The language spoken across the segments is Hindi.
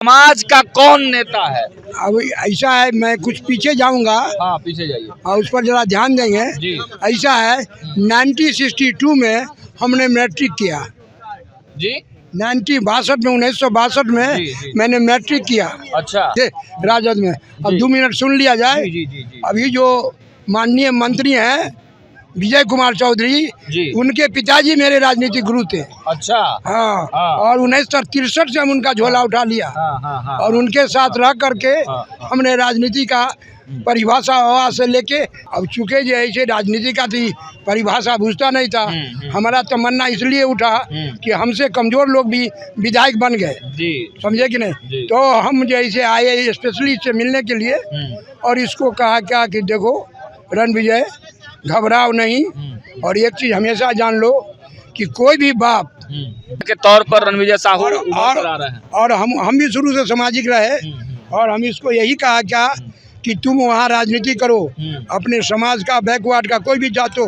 समाज का कौन नेता है? अब ऐसा है, मैं कुछ पीछे जाऊंगा। हाँ, पीछे जाइए और उस पर जरा ध्यान देंगे जी। ऐसा है, 1962 में हमने मैट्रिक किया जी। 1962 में जी। मैंने मैट्रिक किया। अच्छा। राजद में। अब जी। 2 मिनट सुन लिया जाए। जी, जी, जी, जी। अभी जो माननीय मंत्री हैं विजय कुमार चौधरी, उनके पिताजी मेरे राजनीतिक गुरु थे। अच्छा। हाँ। हाँ। और 1963 से हम उनका झोला उठा लिया। हाँ। और उनके साथ रह करके हमने राजनीति का परिभाषा हवा से लेके, अब चूंकि जो ऐसे राजनीति का थी परिभाषा बुझता नहीं था। हमारा तमन्ना इसलिए उठा कि हमसे कमजोर लोग भी विधायक बन गए, समझे कि नहीं। तो हम जैसे आए स्पेशली इससे मिलने के लिए, और इसको कहा क्या कि देखो रणविजय, घबराओ नहीं, और एक चीज हमेशा जान लो कि कोई भी बाप के तौर पर रणविजय साहू आ रहे हैं। और हम भी शुरू से सामाजिक रहे, और हम इसको यही कहा क्या कि तुम वहाँ राजनीति करो, अपने समाज का बैकवर्ड का कोई भी जात हो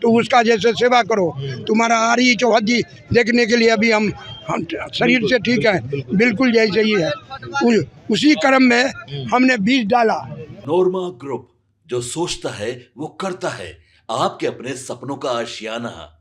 तो उसका जैसे सेवा करो। तुम्हारा आरी चौहद्दी देखने के लिए अभी हम शरीर से ठीक है, बिल्कुल जैसे ही है। उसी क्रम में हमने बीज डाला। नोरमा ग्रुप, जो सोचता है वो करता है। आपके अपने सपनों का आशियाना।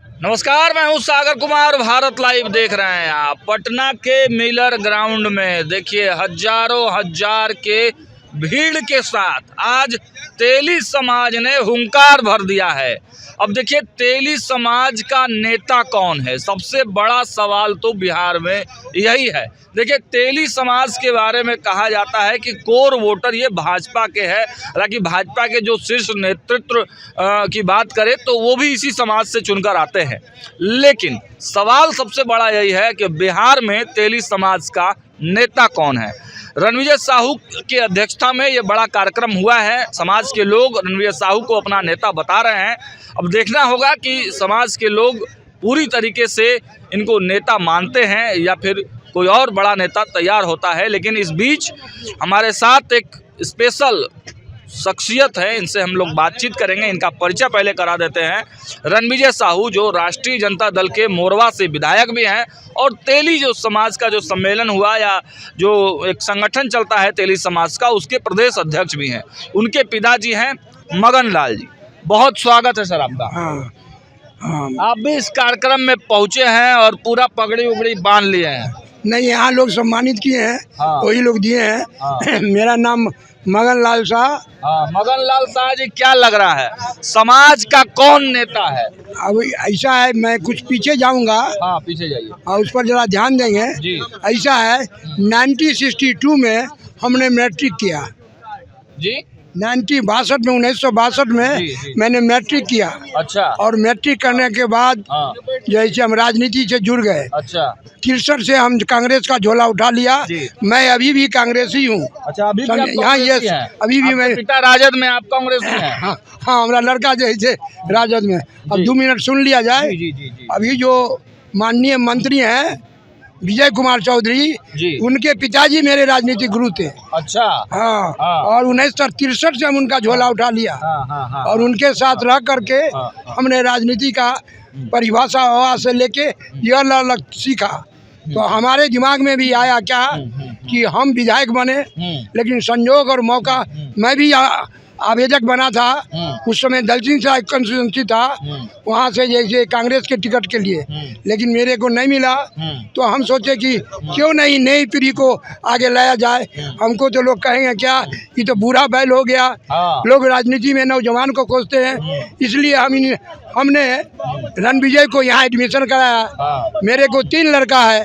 नमस्कार, मैं हूं सागर कुमार। भारत लाइव देख रहे हैं आप। पटना के मिलर ग्राउंड में देखिए हजारों हजार के भीड़ के साथ आज तेली समाज ने हुंकार भर दिया है। अब देखिए तेली समाज का नेता कौन है, सबसे बड़ा सवाल तो बिहार में यही है। देखिए तेली समाज के बारे में कहा जाता है कि कोर वोटर ये भाजपा के है। हालांकि भाजपा के जो शीर्ष नेतृत्व की बात करें तो वो भी इसी समाज से चुनकर आते हैं। लेकिन सवाल सबसे बड़ा यही है कि बिहार में तेली समाज का नेता कौन है। रणविजय साहू की अध्यक्षता में ये बड़ा कार्यक्रम हुआ है। समाज के लोग रणविजय साहू को अपना नेता बता रहे हैं। अब देखना होगा कि समाज के लोग पूरी तरीके से इनको नेता मानते हैं या फिर कोई और बड़ा नेता तैयार होता है। लेकिन इस बीच हमारे साथ एक स्पेशल शख्सियत है, इनसे हम लोग बातचीत करेंगे। इनका परिचय पहले करा देते हैं। रणविजय साहू जो राष्ट्रीय जनता दल के मोरवा से विधायक भी हैं, और तेली जो समाज का जो सम्मेलन हुआ या जो एक संगठन चलता है तेली समाज का, उसके प्रदेश अध्यक्ष भी हैं। उनके पिताजी हैं मगन लाल जी। बहुत स्वागत है सर आपका। आप भी इस कार्यक्रम में पहुंचे हैं और पूरा पगड़ी उगड़ी बांध लिए हैं। नहीं, यहाँ लोग सम्मानित किए हैं। वही लोग दिए हैं। मेरा नाम मगन लाल शाह। मगन लाल शाह जी, क्या लग रहा है समाज का कौन नेता है? अब ऐसा है, मैं कुछ पीछे जाऊंगा। हाँ, पीछे जाइए। और उस पर जरा ध्यान देंगे जी। ऐसा है, 1962 में हमने मैट्रिक किया। जी। 1962 में मैंने मैट्रिक किया। अच्छा। और मैट्रिक करने के बाद जैसे हम राजनीति से जुड़ गए। अच्छा। 63 से हम कांग्रेस का झोला उठा लिया। मैं अभी भी कांग्रेसी हूँ। अच्छा, अभी यहाँ ये अभी भी मैं पिता राजद में, आप कांग्रेस में हैं? हाँ, हमारा लड़का जैसे राजद में। अब 2 मिनट सुन लिया जाए। अभी जो माननीय मंत्री हैं विजय कुमार चौधरी, उनके पिताजी मेरे राजनीतिक गुरु थे। अच्छा। हाँ। और 1963 से हम उनका झोला उठा लिया। और उनके साथ रह करके हमने राजनीति का परिभाषा हवा से लेके यह लड़ सीखा। तो हमारे दिमाग में भी आया क्या कि हम विधायक बने, लेकिन संयोग और मौका, मैं भी आवेदक बना था। उस समय दलसिंह सराय कंस्टिट्यूंसी था, वहाँ से जैसे कांग्रेस के टिकट के लिए, लेकिन मेरे को नहीं मिला। तो हम सोचे कि क्यों नहीं नई पीढ़ी को आगे लाया जाए। हमको तो लोग कहेंगे क्या, ये तो बूढ़ा बैल हो गया। लोग राजनीति में नौजवान को खोजते हैं, इसलिए हमने रणविजय को यहाँ एडमिशन कराया। मेरे को 3 लड़का है।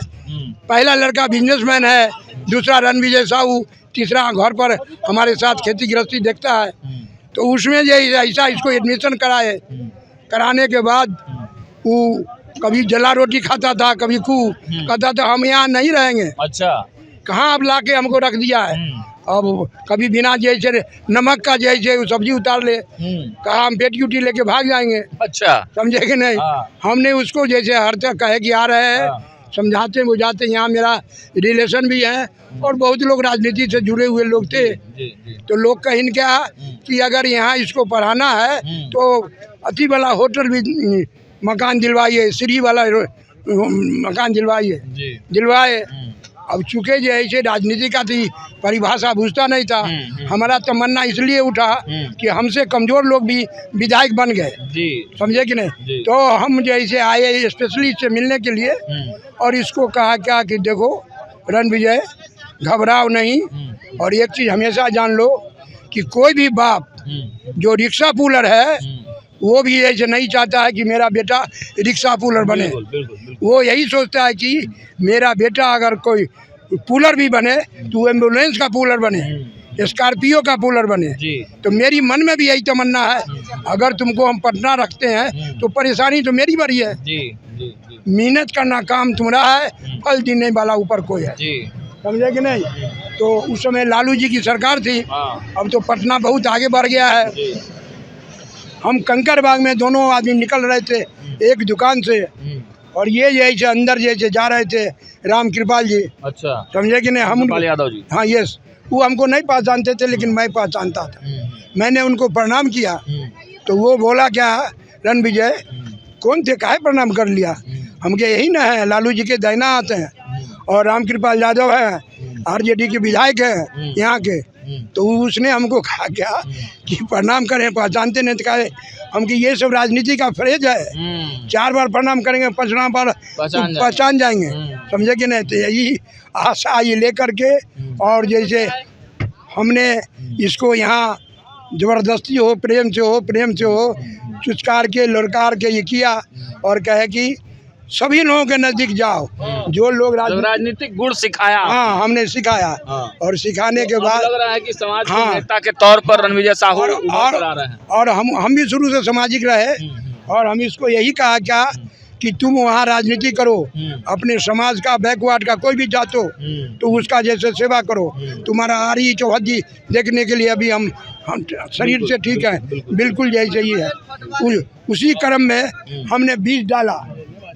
पहला लड़का बिजनेसमैन है, दूसरा रणविजय साहू, तीसरा घर पर हमारे साथ खेती गृहस्थी देखता है। तो उसमें ऐसा इसको एडमिशन कराए। कराने के बाद वो कभी जला रोटी खाता था, कभी कहता था हम यहाँ नहीं रहेंगे। अच्छा। कहाँ अब लाके हमको रख दिया है। अब कभी बिना जैसे नमक का जैसे सब्जी उतार ले, कहा हम पेट ड्यूटी लेके भाग जाएंगे। अच्छा, समझे कि नहीं। हमने उसको जैसे हर तक कहे कि आ रहे हैं, समझाते बुझाते। यहाँ मेरा रिलेशन भी है और बहुत लोग राजनीति से जुड़े हुए लोग थे। तो लोग कहें क्या कि अगर यहाँ इसको पढ़ाना है तो अति वाला होटल भी मकान दिलवाइए, श्री वाला मकान दिलवाइए, दिलवाए। अब चूँकि जो ऐसे राजनीति का थी परिभाषा बुझता नहीं था, हमारा तमन्ना इसलिए उठा कि हमसे कमज़ोर लोग भी विधायक बन गए, समझे कि नहीं। तो हम जैसे आए स्पेशली से मिलने के लिए और इसको कहा क्या कि देखो रणविजय घबराओ नहीं, और एक चीज़ हमेशा जान लो कि कोई भी बाप जो रिक्शा पुलर है वो भी ऐसे नहीं चाहता है कि मेरा बेटा रिक्शा पुलर बने। वो यही सोचता है कि मेरा बेटा अगर कोई पुलर भी बने तो एम्बुलेंस का पुलर बने, स्कॉर्पियो का पुलर बने। तो मेरी मन में भी यही तमन्ना है, अगर तुमको हम पटना रखते हैं तो परेशानी तो मेरी बड़ी है। मेहनत करना काम तुम्हारा है, फल देने वाला ऊपर कोई है, समझे कि नहीं। तो उस समय लालू जी की सरकार थी, अब तो पटना बहुत आगे बढ़ गया है। हम कंकड़बाग में दोनों आदमी निकल रहे थे एक दुकान से, और ये जैसे अंदर जैसे जा रहे थे राम कृपाल जी, अच्छा समझे कि नहीं। हम यादव जी, हाँ यस, वो हमको नहीं पहचानते थे लेकिन मैं पहचानता था। मैंने उनको प्रणाम किया तो वो बोला क्या रणविजय कौन थे, काहे प्रणाम कर लिया। हम के यही ना है, लालू जी के दाहिना आते हैं और राम कृपाल यादव है, आरजेडी के विधायक है यहाँ के। तो उसने हमको कहा क्या कि प्रणाम करें, पहचानते नहीं तो कहा हम कि ये सब राजनीति का फ्रेज है, 4 बार प्रणाम करेंगे 5वां बार पहचान जाएंगे, समझे कि नहीं। तो यही आशा ये लेकर के, और जैसे हमने इसको यहाँ ज़बरदस्ती हो प्रेम से हो चुचकार के लड़कार के ये किया, और कहे कि सभी लोगों के नज़दीक जाओ जो लोग राजनीतिक गुण सिखाया। हाँ हमने सिखाया, और सिखाने के बाद लग रहा है कि समाज के नेता के तौर पर रणविजय साहू और हम भी शुरू से सामाजिक रहे, और हम इसको यही कहा क्या कि तुम वहाँ राजनीति करो, अपने समाज का बैकवर्ड का कोई भी जात हो तो उसका जैसे सेवा करो। तुम्हारा आरी चौहदी देखने के लिए अभी हम शरीर से ठीक है, बिल्कुल जैसे ही है। उसी क्रम में हमने बीज डाला,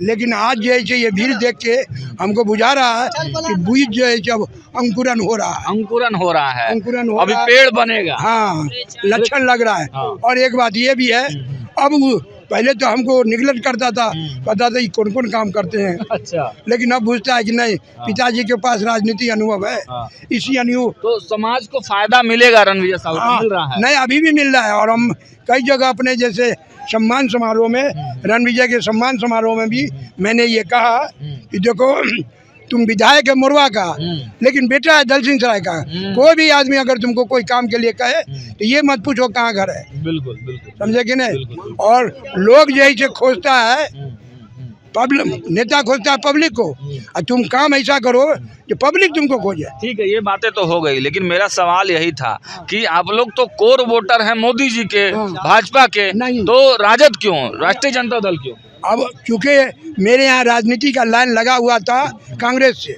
लेकिन आज जैसे ये भीड़ देख के हमको बुझा रहा है कि बीज जो है जब अंकुरन हो रहा है, अभी पेड़ बनेगा। हाँ लक्षण लग रहा है। और एक बात ये भी है, अब पहले तो हमको निगलेक्ट करता था, पता था कौन कौन काम करते हैं, अच्छा, लेकिन अब पूछता है कि नहीं पिताजी के पास राजनीति अनुभव है। इसी अनुभव तो समाज को फायदा मिलेगा रणविजय साहू, मिल रहा है। नहीं अभी भी मिल रहा है, और हम कई जगह अपने जैसे सम्मान समारोह में, रणविजय के सम्मान समारोह में भी मैंने ये कहा कि देखो तुम विधायक है मोरवा का, लेकिन बेटा है दलसिंह सराय का। कोई भी आदमी अगर तुमको कोई काम के लिए कहे तो ये मत पूछो कहाँ घर है, बिल्कुल समझे कि नहीं। और लोग यही से खोजता है, पब्लिक नेता खोजता है पब्लिक को, और तुम काम ऐसा करो कि पब्लिक तुमको खोजे। ठीक है, ये बातें तो हो गई, लेकिन मेरा सवाल यही था कि आप लोग तो कोर वोटर हैं मोदी जी के, भाजपा के, तो राजद क्यों, राष्ट्रीय जनता दल क्यों? अब चूँकि मेरे यहाँ राजनीति का लाइन लगा हुआ था कांग्रेस से,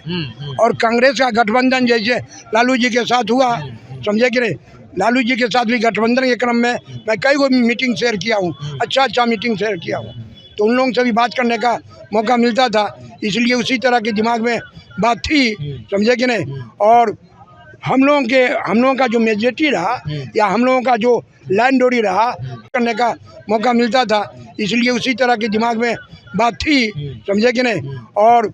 और कांग्रेस का गठबंधन जैसे लालू जी के साथ हुआ, समझे कि नहीं। लालू जी के साथ भी गठबंधन के क्रम में मैं कई को मीटिंग शेयर किया हूँ, अच्छा मीटिंग शेयर किया हूँ, तो उन लोगों से भी बात करने का मौका मिलता था, इसलिए उसी तरह के दिमाग में बात थी, समझे कि नहीं। और हम लोगों का जो मेजोरिटी रहा या हम लोगों का जो लाइन डोरी रहा करने का मौका मिलता था, इसलिए उसी तरह के दिमाग में बात थी, समझे कि नहीं। और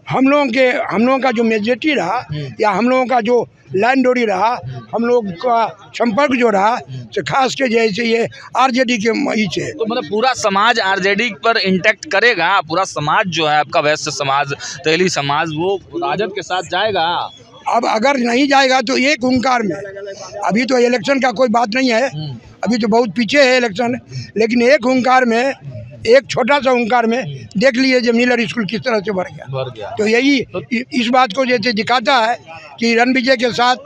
हम लोगों का जो मेजोरिटी रहा या हम लोगों का जो लाइन डोरी रहा, हम लोग का संपर्क जो रहा तो खास के जैसे ये आरजेडी के मई से। तो मतलब पूरा समाज आरजेडी पर इंटैक्ट करेगा, पूरा समाज जो है आपका वैश्य समाज, तेली समाज, वो राजद के साथ जाएगा। अब अगर नहीं जाएगा तो एक हुंकार में, अभी तो इलेक्शन का कोई बात नहीं है, अभी तो बहुत पीछे है इलेक्शन, लेकिन एक हुंकार में, एक छोटा सा हुंकार में देख लीजिए जो मिलर स्कूल किस तरह से बढ़ गया। तो यही इस बात को जैसे दिखाता है कि रणविजय के साथ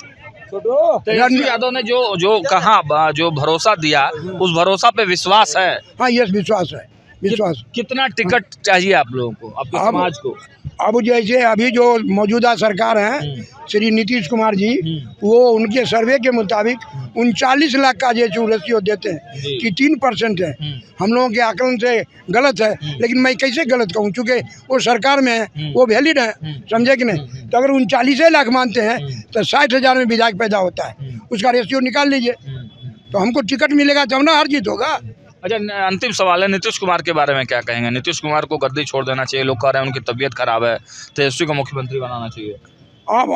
तेजस्वी यादव ने जो कहा, जो भरोसा दिया, उस भरोसा पे विश्वास है। हाँ यस विश्वास है, विश्वास। कितना टिकट चाहिए आप लोगों को, आपके समाज को? अब जैसे अभी जो मौजूदा सरकार है श्री नीतीश कुमार जी, वो उनके सर्वे के मुताबिक 39 लाख का जो रेशियो देते हैं कि 3% है। हम लोगों के आकलन से गलत है, लेकिन मैं कैसे गलत कहूँ, चूँकि वो सरकार में है, वो वैलिड है, समझे कि नहीं। तो अगर 39 लाख मानते हैं तो 60,000 में विधायक पैदा होता है, उसका रेशियो निकाल लीजिए, तो हमको टिकट मिलेगा तब ना हार जीत होगा। अच्छा, अंतिम सवाल है, नीतीश कुमार के बारे में क्या कहेंगे? नीतीश कुमार को गद्दी छोड़ देना चाहिए, लोग कह रहे हैं उनकी तबीयत खराब है, तेजस्वी को मुख्यमंत्री बनाना चाहिए। अब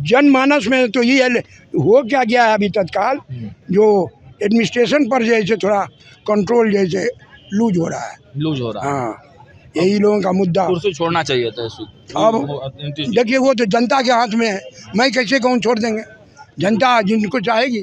जनमानस में तो ये हो क्या गया है अभी तत्काल, जो एडमिनिस्ट्रेशन पर जैसे थोड़ा कंट्रोल जैसे लूज हो रहा है। हाँ, यही लोगों का मुद्दा। कुर्सी छोड़ना चाहिए तेजस्वी। अब देखिए वो तो जनता के हाथ में है, मैं कैसे कहूँ छोड़ देंगे, जनता जिनको चाहेगी।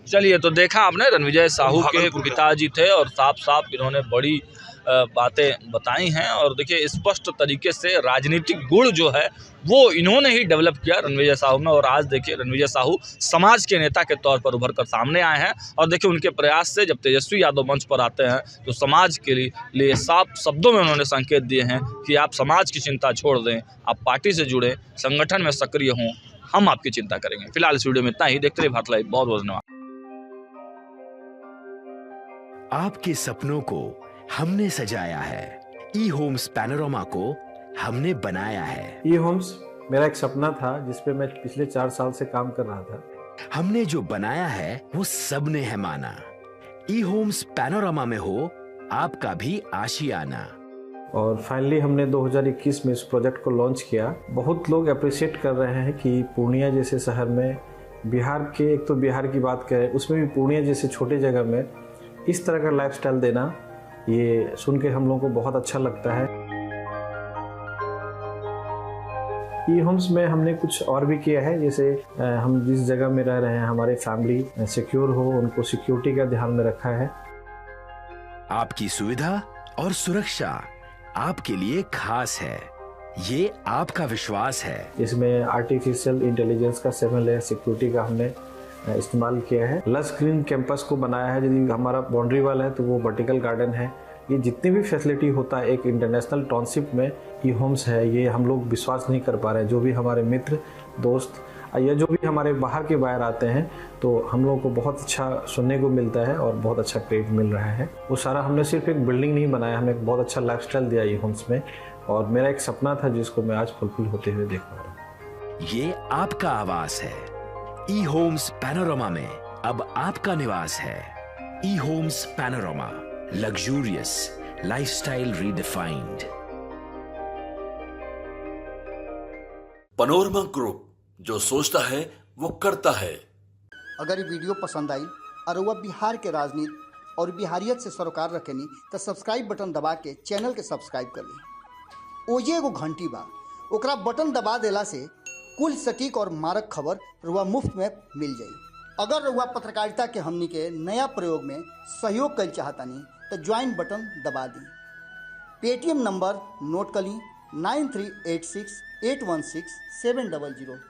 चलिए, तो देखा आपने, रणविजय साहू के पिताजी थे और साफ साफ इन्होंने बड़ी बातें बताई हैं और देखिए स्पष्ट तरीके से राजनीतिक गुण जो है वो इन्होंने ही डेवलप किया रणविजय साहू में। और आज देखिए रणविजय साहू समाज के नेता के तौर पर उभर कर सामने आए हैं और देखिए उनके प्रयास से जब तेजस्वी यादव मंच पर आते हैं तो समाज के लिए साफ शब्दों में उन्होंने संकेत दिए हैं कि आप समाज की चिंता छोड़ दें, आप पार्टी से जुड़ें, संगठन में सक्रिय हों, हम आपकी चिंता करेंगे। फिलहाल इस वीडियो में इतना ही। देखते रहिए भारत लाइव। बहुत बहुत धन्यवाद। आपके सपनों को हमने सजाया है, ई होम्स पैनोरमा को हमने बनाया है। ई होम्स मेरा एक सपना था जिस पे मैं पिछले 4 साल से काम कर रहा था। हमने जो बनाया है वो सबने है माना। ई होम्स पैनोरमा में हो आपका भी आशियाना। और फाइनली हमने 2021 में इस प्रोजेक्ट को लॉन्च किया। बहुत लोग अप्रिशिएट कर रहे हैं कि पूर्णिया जैसे शहर में, बिहार के, एक तो बिहार की बात करें उसमें भी पूर्णिया जैसे छोटे जगह में इस तरह का लाइफस्टाइल देना, ये सुन के हम लोगों को बहुत अच्छा लगता है। ई होम्स में हमने कुछ और भी किया है, जैसे हम जिस जगह में रह रहे हैं हमारे फैमिली सिक्योर हो, उनको सिक्योरिटी का ध्यान में रखा है। आपकी सुविधा और सुरक्षा आपके लिए खास है, ये आपका विश्वास है। इसमें आर्टिफिशियल इंटेलिजेंस का 7 लेयर सिक्योरिटी का हमने इस्तेमाल किया है। लस ग्रीन कैंपस को बनाया है, यदि हमारा बाउंड्री वाल है तो वो वर्टिकल गार्डन है। ये जितनी भी फैसिलिटी होता है एक इंटरनेशनल टाउनशिप में ई होम्स है, ये हम लोग विश्वास नहीं कर पा रहे हैं। जो भी हमारे मित्र दोस्त या जो भी हमारे बाहर के बाहर आते हैं तो हम लोगों को बहुत अच्छा सुनने को मिलता है और बहुत अच्छा क्रेडिट मिल रहा है। वो सारा हमने सिर्फ एक बिल्डिंग नहीं बनाया, हमें एक बहुत अच्छा लाइफस्टाइल दिया ई होम्स में, और मेरा एक सपना था जिसको मैं आज फुलफिल होते हुए देख पा रहा हूँ। ये आपका आवास है। ई होम्स पैनोरमा में अब आपका निवास है। E Homes Panorama, luxurious lifestyle redefined. Panorama group, जो सोचता है वो करता है। अगर ये वीडियो पसंद आई और वह बिहार के राजनीति और बिहारियत से सरोकार रखेनी तो सब्सक्राइब बटन दबा के चैनल के सब्सक्राइब कर ली। ओजे एगो घंटी बा, ओकरा बटन दबा देला से कुल सटीक और मारक खबर रुआ मुफ्त में मिल जाई। अगर रुआ पत्रकारिता के हमनी के नया प्रयोग में सहयोग कर चाहतानी तो ज्वाइन बटन दबा दी। पेटीएम नंबर नोट कर ली 9386816700।